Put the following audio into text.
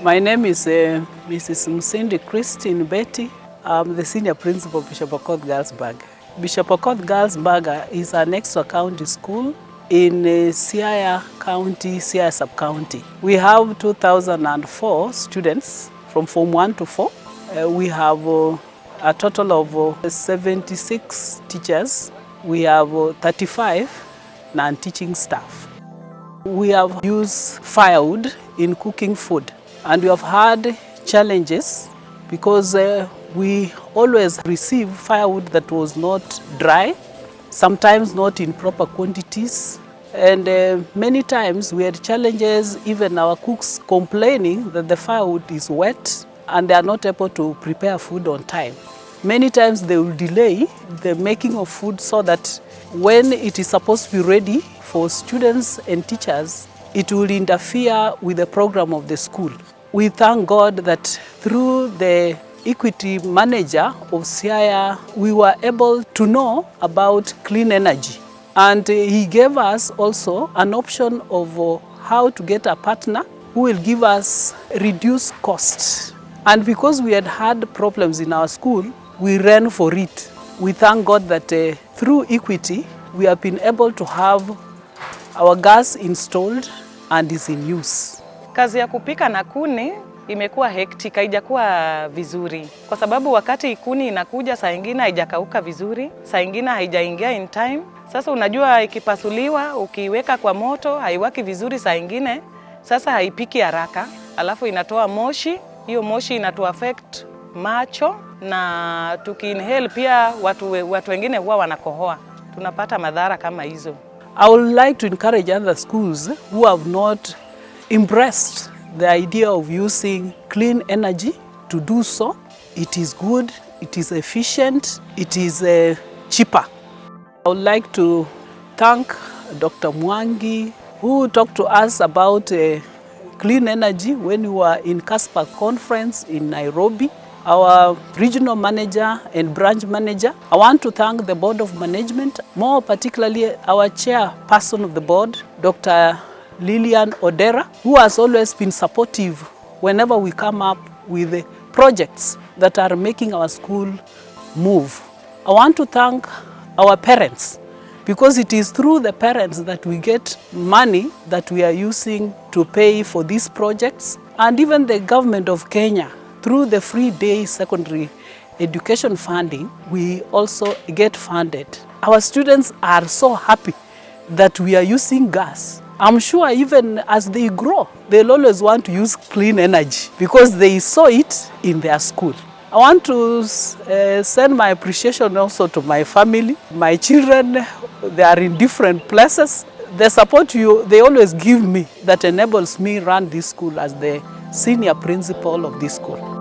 My name is Mrs. Musindi Betty. I'm the senior principal of Bishop Okoth Mbaga. Bishop Okoth Mbaga is an extra county school in Siaya County, Siaya sub-county. We have 2004 students from Form 1 to 4. We have a total of 76 teachers. We have 35 non-teaching staff. We have used firewood in cooking food, and we have had challenges because we always receive firewood that was not dry, sometimes not in proper quantities, and many times we had challenges, even our cooks complaining that the firewood is wet and they are not able to prepare food on time. Many times they will delay the making of food so that when it is supposed to be ready for students and teachers, it will interfere with the program of the school. We thank God that through the equity manager of Siaya, we were able to know about clean energy. And he gave us also an option of how to get a partner who will give us reduced costs. And because we had had problems in our school, we ran for it. We thank God that through equity, we have been able to have our gas installed and is in use. Kazi ya kupika na kuni imekuwa hectic, haijakuwa vizuri. Kwa sababu wakati kuni inakuja saa ingine haijakauka vizuri, saa ingine haijaingia in time. Sasa unajua ikipasuliwa, ukiweka kwa moto, haiwaki vizuri saa ingine. Sasa haipiki haraka, alafu inatoa moshi. Hiyo moshi inatu affect macho, na tukiinhale pia watu wengine huwa wanakohoa. Tunapata madhara kama hizo. I would like to encourage other schools who have not embraced the idea of using clean energy to do so. It is good, it is efficient, it is cheaper. I would like to thank Dr. Mwangi, who talked to us about clean energy when we were in CASPA conference in Nairobi. Our regional manager and branch manager. I want to thank the board of management, more particularly our chairperson of the board, Dr. Lillian Odera, who has always been supportive whenever we come up with projects that are making our school move. I want to thank our parents, because it is through the parents that we get money that we are using to pay for these projects, and even the government of Kenya. Through the free day secondary education funding, we also get funded. Our students are so happy that we are using gas. I'm sure even as they grow, they'll always want to use clean energy because they saw it in their school. I want to send my appreciation also to my family. My children, they are in different places. The support they always give me that enables me run this school as the senior principal of this school.